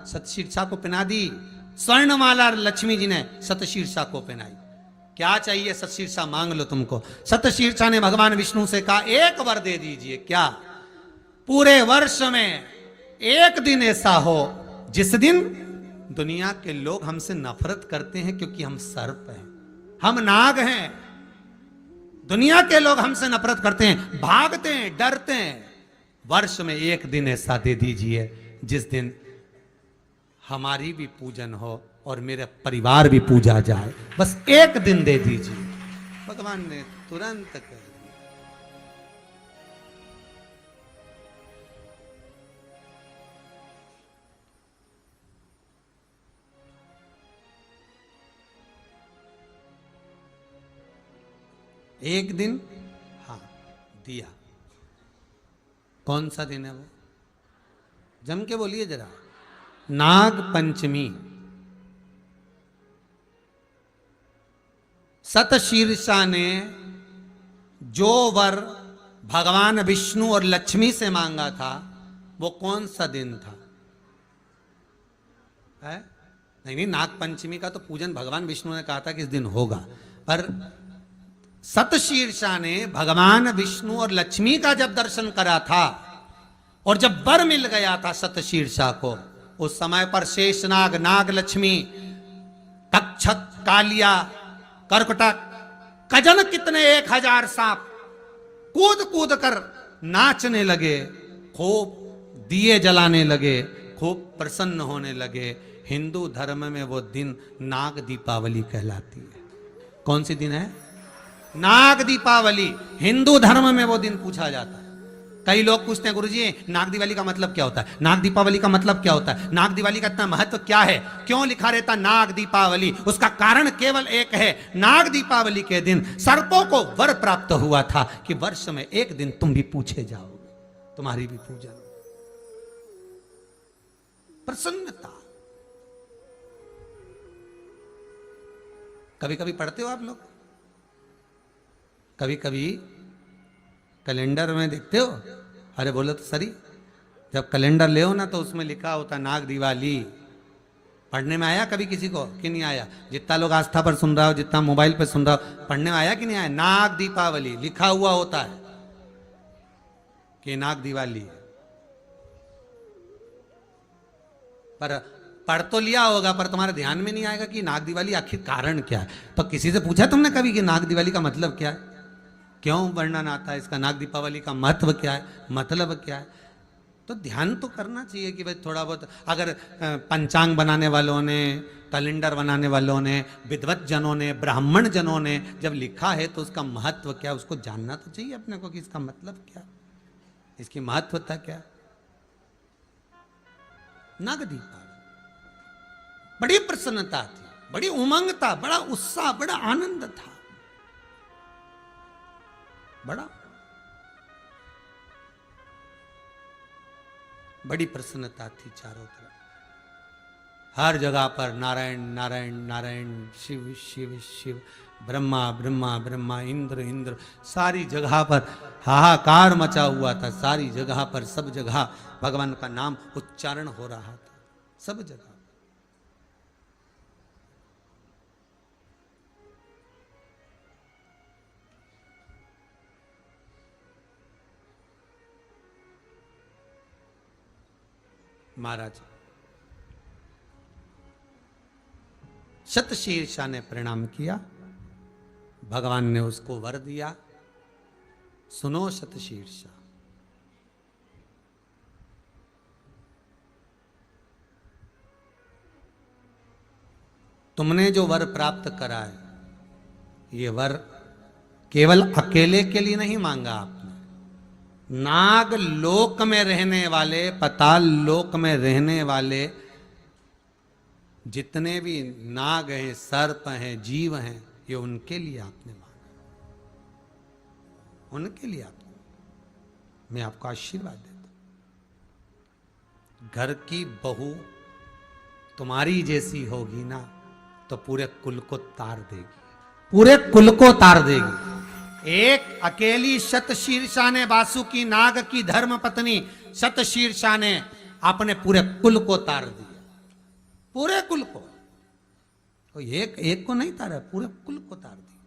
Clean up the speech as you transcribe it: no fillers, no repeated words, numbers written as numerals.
सतशीर्षा को पहना दी, स्वर्णमाला लक्ष्मी जी ने सतशीर्षा को पहनाई। क्या चाहिए सतशीर्षा मांग लो तुमको। सतशीर्षा ने भगवान विष्णु से कहा एक वर दे दीजिए। क्या? पूरे वर्ष में एक दिन ऐसा हो जिस दिन दुनिया के लोग हमसे नफरत करते हैं, क्योंकि हम सर्प हैं, हम नाग हैं। दुनिया के लोग हमसे नफरत करते हैं, भागते हैं, डरते हैं। वर्ष में एक दिन ऐसा दे दीजिए जिस दिन हमारी भी पूजन हो और मेरा परिवार भी पूजा जाए। बस एक दिन दे दीजिए। भगवान ने तुरंत कह दिया। एक दिन, हाँ, दिया। कौन सा दिन है वो? जम के बोलिए जरा। नाग पंचमी। सतशीर्षा ने जो वर भगवान विष्णु और लक्ष्मी से मांगा था वो कौन सा दिन था? है? नहीं, नाग पंचमी का तो पूजन भगवान विष्णु ने कहा था कि इस दिन होगा, पर सतशीर्षा ने भगवान विष्णु और लक्ष्मी का जब दर्शन करा था और जब वर मिल गया था सतशीर्षा को, उस समय पर शेषनाग, नाग लक्ष्मी, तक्षक, कालिया, कर्कटक, कजन कितने 1000 सांप कूद कूद कर नाचने लगे, खूब दिए जलाने लगे, खूब प्रसन्न होने लगे। हिंदू धर्म में वो दिन नाग दीपावली कहलाती है। कौन सी दिन है? नाग दीपावली। हिंदू धर्म में वो दिन पूछा जाता है। कई लोग पूछते हैं गुरुजी नाग दिवाली का मतलब क्या होता है, नाग दीपावली का मतलब क्या होता है, नाग दिवाली का इतना महत्व क्या है, क्यों लिखा रहता नाग दीपावली? उसका कारण केवल एक है। नाग दीपावली के दिन सर्पों को वर प्राप्त हुआ था कि वर्ष में एक दिन तुम भी पूछे जाओगे, तुम्हारी भी पूजा। प्रसन्नता। कभी कभी पढ़ते हो आप लोग? कभी कभी कैलेंडर में देखते हो? अरे बोलो तो सही, जब कैलेंडर ले हो ना तो उसमें लिखा होता नाग दिवाली। पढ़ने में आया कभी किसी को कि नहीं आया? जितना लोग आस्था पर सुन रहा हो, जितना मोबाइल पर सुन रहा हो, पढ़ने में आया कि नहीं आया? नाग दीपावली लिखा हुआ होता है कि नाग दिवाली। पर पढ़ तो लिया होगा, पर तुम्हारे ध्यान में नहीं आएगा कि नाग दिवाली आखिर कारण क्या है। तो किसी से पूछा तुमने कभी कि नाग दिवाली का मतलब क्या है, क्यों वर्णन आता है इसका, नाग दीपावली का महत्व क्या है, मतलब क्या है? तो ध्यान तो करना चाहिए कि भाई थोड़ा बहुत। अगर पंचांग बनाने वालों ने, कैलेंडर बनाने वालों ने, विद्वत जनों ने, ब्राह्मण जनों ने जब लिखा है तो उसका महत्व क्या, उसको जानना तो चाहिए अपने को कि इसका मतलब क्या, इसकी महत्वता क्या। नाग दीपावली बड़ी प्रसन्नता थी, बड़ी उमंग था, बड़ा उत्साह, बड़ा आनंद था, बड़ी प्रसन्नता थी चारों तरफ। हर जगह पर नारायण नारायण नारायण, शिव शिव शिव, ब्रह्मा ब्रह्मा ब्रह्मा, इंद्र इंद्र, सारी जगह पर हाहाकार मचा हुआ था। सारी जगह पर, सब जगह भगवान का नाम उच्चारण हो रहा था, सब जगह। महाराज सतशीर्षा ने प्रणाम किया, भगवान ने उसको वर दिया, सुनो सतशीर्षा, तुमने जो वर प्राप्त करा है, ये वर केवल अकेले के लिए नहीं मांगा आपने। नाग लोक में रहने वाले, पाताल लोक में रहने वाले जितने भी नाग हैं, सर्प हैं, जीव हैं, ये उनके लिए आपने मांगा, उनके लिए आपने। मैं आपको आशीर्वाद देता हूं, घर की बहू तुम्हारी जैसी होगी ना तो पूरे कुल को तार देगी, पूरे कुल को तार देगी। एक अकेली सतशीर्षा ने, वासुकी नाग की धर्म पत्नी सतशीर्षा ने अपने पूरे कुल को तार दिया। पूरे कुल को। तो एक एक को नहीं तारा, पूरे कुल को तार दिया।